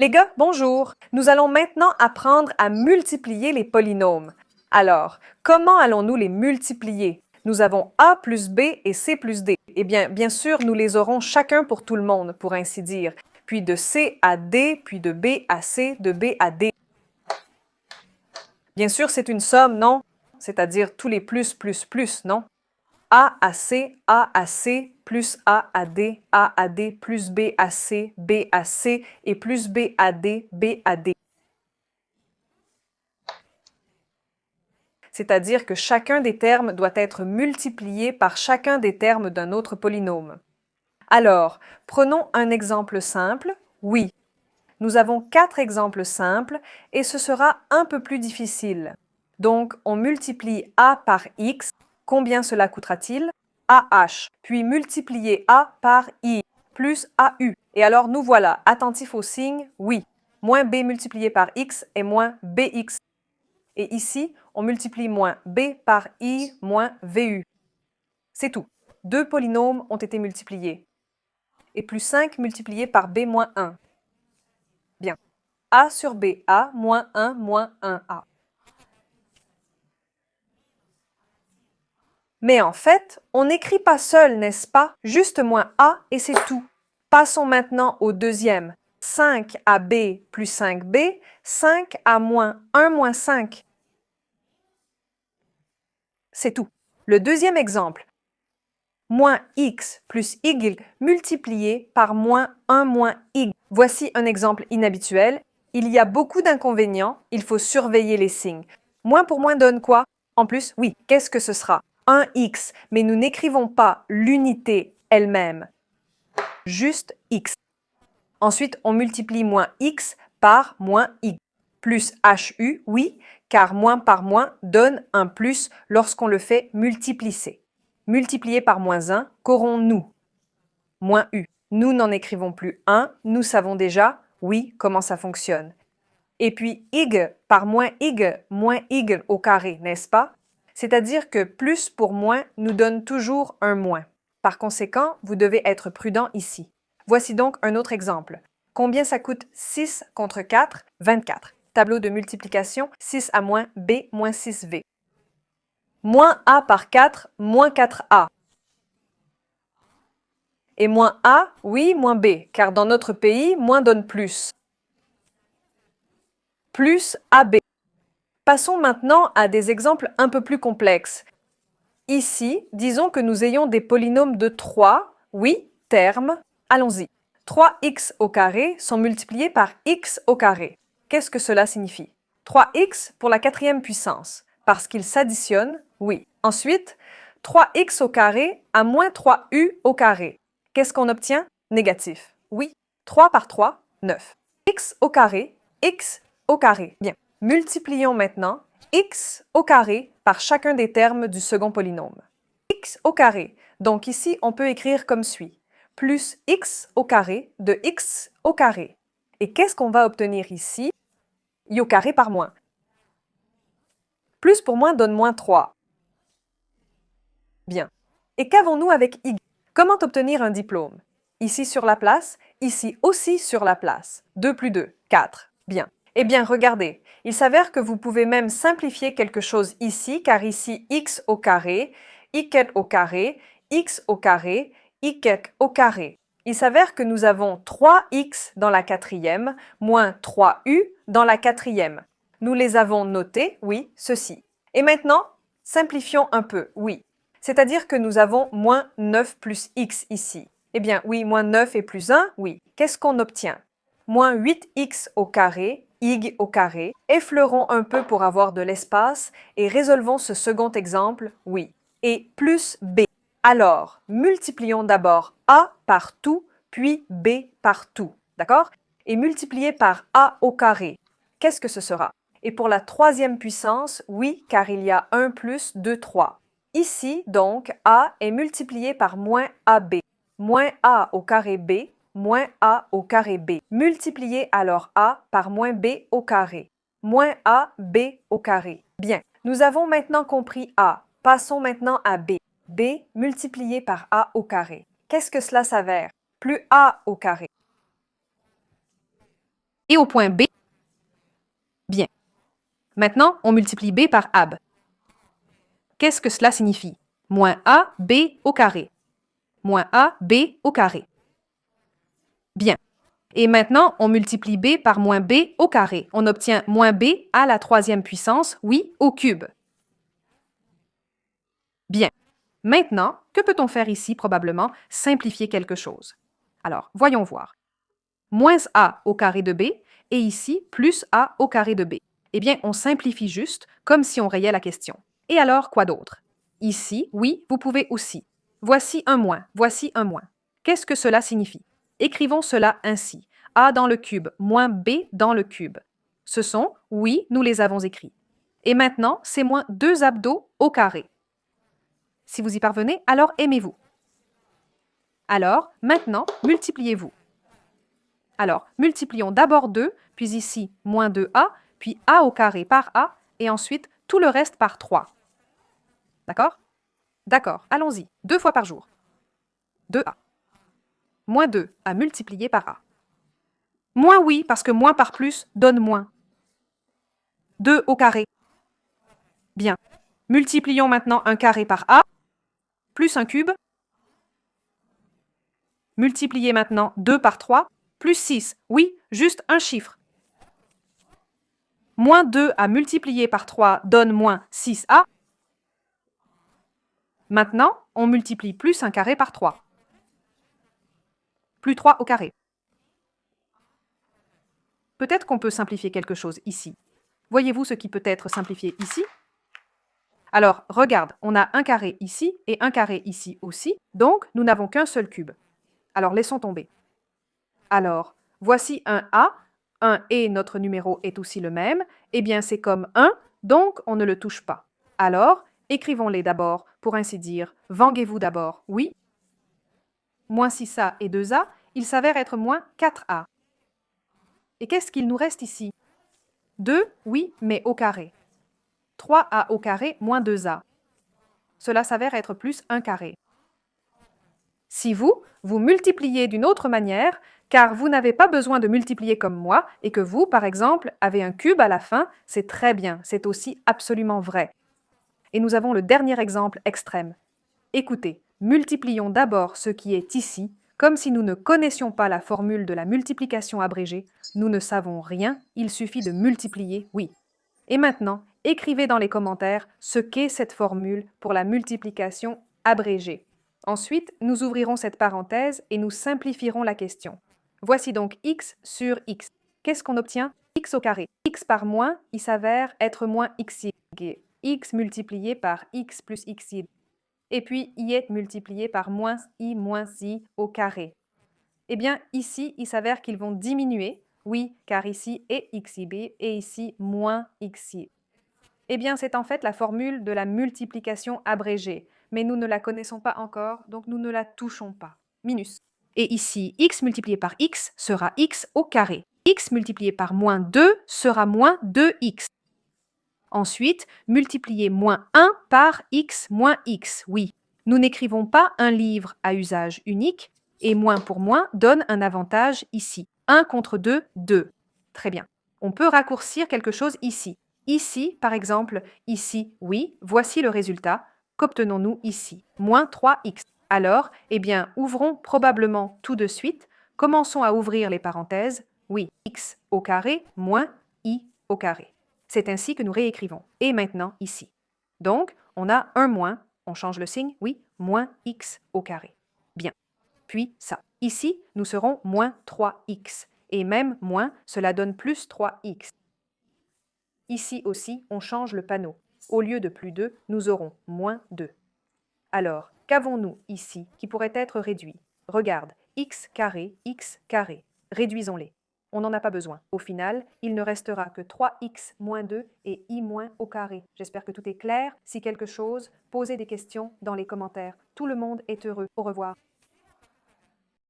Les gars, bonjour! Nous allons maintenant apprendre à multiplier les polynômes. Alors, comment allons-nous les multiplier? Nous avons a plus b et c plus d. Eh bien sûr, nous les aurons chacun pour tout le monde, pour ainsi dire. Puis de c à d, puis de b à c, de b à d. Bien sûr, c'est une somme, non? C'est-à-dire tous les plus, non? A à C, plus A à D, plus B à C et plus B à D, B à D. C'est-à-dire que chacun des termes doit être multiplié par chacun des termes d'un autre polynôme. Alors, prenons un exemple simple. Oui, nous avons 4 exemples simples et ce sera un peu plus difficile. Donc, on multiplie A par X. Combien cela coûtera-t-il? AH. Puis multiplier A par I plus AU. Et alors, nous voilà, attentifs au signe, oui. Moins B multiplié par X est moins BX. Et ici, on multiplie moins B par I moins VU. C'est tout. 2 polynômes ont été multipliés. Et plus 5 multiplié par B moins 1. Bien. A sur B, A moins 1A. Mais en fait, on n'écrit pas seul, n'est-ce pas? Juste moins A et c'est tout. Passons maintenant au deuxième. 5AB plus 5B, 5A moins 1 moins 5. C'est tout. Le deuxième exemple. Moins x plus y multiplié par moins 1 moins y. Voici un exemple inhabituel. Il y a beaucoup d'inconvénients, il faut surveiller les signes. Moins pour moins donne quoi? En plus, oui, qu'est-ce que ce sera? 1x, mais nous n'écrivons pas l'unité elle-même, juste x. Ensuite, on multiplie moins x par moins y. Plus hu, oui, car moins par moins donne un plus lorsqu'on le fait multiplier. Multiplié par moins 1, qu'aurons-nous? Moins u. Nous n'en écrivons plus 1, nous savons déjà, oui, comment ça fonctionne. Et puis y par moins y au carré, n'est-ce pas? C'est-à-dire que plus pour moins nous donne toujours un moins. Par conséquent, vous devez être prudent ici. Voici donc un autre exemple. Combien ça coûte 6 contre 4? 24. Tableau de multiplication, 6 à moins B moins 6V. Moins A par 4, moins 4A. Et moins A, oui, moins B, car dans notre pays, moins donne plus. Plus AB. Passons maintenant à des exemples un peu plus complexes. Ici, disons que nous ayons des polynômes de 3, oui, termes. Allons-y. 3x au carré sont multipliés par x au carré. Qu'est-ce que cela signifie? 3x pour la quatrième puissance, parce qu'ils s'additionnent, oui. Ensuite, 3x au carré à moins 3u au carré. Qu'est-ce qu'on obtient? Négatif. Oui. 3 par 3, 9. X au carré, x au carré. Bien. Multiplions maintenant x au carré par chacun des termes du second polynôme. X au carré. Donc ici, on peut écrire comme suit. Plus x au carré de x au carré. Et qu'est-ce qu'on va obtenir ici? I au carré par moins. Plus pour moins donne moins 3. Bien. Et qu'avons-nous avec y? Comment obtenir un diplôme? Ici sur la place, ici aussi sur la place. 2 plus 2, 4. Bien. Eh bien, regardez, il s'avère que vous pouvez même simplifier quelque chose ici, car ici x au carré, y au carré, x au carré, y au carré. Il s'avère que nous avons 3x dans la quatrième, moins 3u dans la quatrième. Nous les avons notés, oui, ceci. Et maintenant, simplifions un peu, oui. C'est-à-dire que nous avons moins 9 plus x ici. Eh bien, oui, moins 9 et plus 1, oui. Qu'est-ce qu'on obtient? Moins 8x au carré, y au carré. Effleurons un peu pour avoir de l'espace et résolvons ce second exemple, oui. Et plus b. Alors, multiplions d'abord a par tout, puis b par tout, d'accord? Et multiplier par a au carré. Qu'est-ce que ce sera? Et pour la troisième puissance, oui, car il y a 1 plus 2, 3. Ici, donc, a est multiplié par moins ab. Moins a au carré b, moins a au carré b. Multipliez alors a par moins b au carré. Moins a, b au carré. Bien, nous avons maintenant compris a. Passons maintenant à b. b multiplié par a au carré. Qu'est-ce que cela s'avère? Plus a au carré. et au point B. Bien. Maintenant, on multiplie B par AB. Qu'est-ce que cela signifie? Moins A, B au carré. Moins A, B au carré. Bien. Et maintenant, on multiplie B par moins B au carré. On obtient moins B à la troisième puissance, oui, au cube. Bien. Maintenant, que peut-on faire ici probablement? Simplifier quelque chose. Alors, voyons voir. Moins A au carré de B et ici plus A au carré de B. Eh bien, on simplifie juste comme si on rayait la question. Et alors, quoi d'autre? Ici, oui, vous pouvez aussi. Voici un moins, voici un moins. Qu'est-ce que cela signifie? Écrivons cela ainsi. A dans le cube moins B dans le cube. Ce sont, oui, nous les avons écrits. Et maintenant, c'est moins 2 abdos au carré. Si vous y parvenez, alors aimez-vous. Alors, maintenant, multipliez-vous. Alors, multiplions d'abord 2, puis ici, moins 2A, puis A au carré par A, et ensuite tout le reste par 3. D'accord? D'accord, allons-y. 2 fois par jour. 2A. Moins 2 à multiplier par A. Moins oui, parce que moins par plus donne moins. 2 au carré. Bien. Multiplions maintenant un carré par A, plus un cube. Multipliez maintenant 2 par 3, plus 6. Oui, juste un chiffre. Moins 2 à multiplier par 3 donne moins 6A. Maintenant, on multiplie plus un carré par 3. Plus 3 au carré. Peut-être qu'on peut simplifier quelque chose ici. Voyez-vous ce qui peut être simplifié ici? Alors, regarde, on a un carré ici et un carré ici aussi, donc nous n'avons qu'un seul cube. Alors, laissons tomber. Alors, voici un A, un et notre numéro est aussi le même, eh bien c'est comme 1, donc on ne le touche pas. Alors, écrivons-les d'abord, pour ainsi dire, vanguez-vous d'abord, oui. Moins 6A et 2A, il s'avère être moins 4A. Et qu'est-ce qu'il nous reste ici? 2, oui, mais au carré. 3A au carré moins 2A. Cela s'avère être plus 1 carré. Si vous multipliez d'une autre manière, car vous n'avez pas besoin de multiplier comme moi, et que vous, par exemple, avez un cube à la fin, c'est très bien, c'est aussi absolument vrai. Et nous avons le dernier exemple extrême. Écoutez, multiplions d'abord ce qui est ici, comme si nous ne connaissions pas la formule de la multiplication abrégée. Nous ne savons rien, il suffit de multiplier, oui. Et maintenant, écrivez dans les commentaires ce qu'est cette formule pour la multiplication abrégée. Ensuite, nous ouvrirons cette parenthèse et nous simplifierons la question. Voici donc x sur x. Qu'est-ce qu'on obtient? X au carré. X par moins, il s'avère être moins xy. X multiplié par x plus xy. Et puis, y est multiplié par moins i au carré. Eh bien, ici, il s'avère qu'ils vont diminuer. Oui, car ici est xib et ici moins xy. Eh bien, c'est en fait la formule de la multiplication abrégée, mais nous ne la connaissons pas encore, donc nous ne la touchons pas. Minus. Et ici, x multiplié par x sera x au carré. X multiplié par moins 2 sera moins 2x. Ensuite, multiplier moins 1 par x moins x. Oui, nous n'écrivons pas un livre à usage unique, et moins pour moins donne un avantage ici. 1 contre 2, 2. Très bien. On peut raccourcir quelque chose ici. Ici, par exemple, ici, oui, voici le résultat. Qu'obtenons-nous ici? Moins 3x. Alors, eh bien, ouvrons probablement tout de suite. Commençons à ouvrir les parenthèses. Oui, x au carré moins i au carré. C'est ainsi que nous réécrivons. Et maintenant, ici. Donc, on a un moins, on change le signe, oui, moins x au carré. Bien. Puis ça. Ici, nous serons moins 3x. Et même moins, cela donne plus 3x. Ici aussi, on change le panneau. Au lieu de plus 2, nous aurons moins 2. Alors, qu'avons-nous ici qui pourrait être réduit? Regarde, x carré. Réduisons-les. On n'en a pas besoin. Au final, il ne restera que 3x moins 2 et i moins au carré. J'espère que tout est clair. Si quelque chose, posez des questions dans les commentaires. Tout le monde est heureux. Au revoir.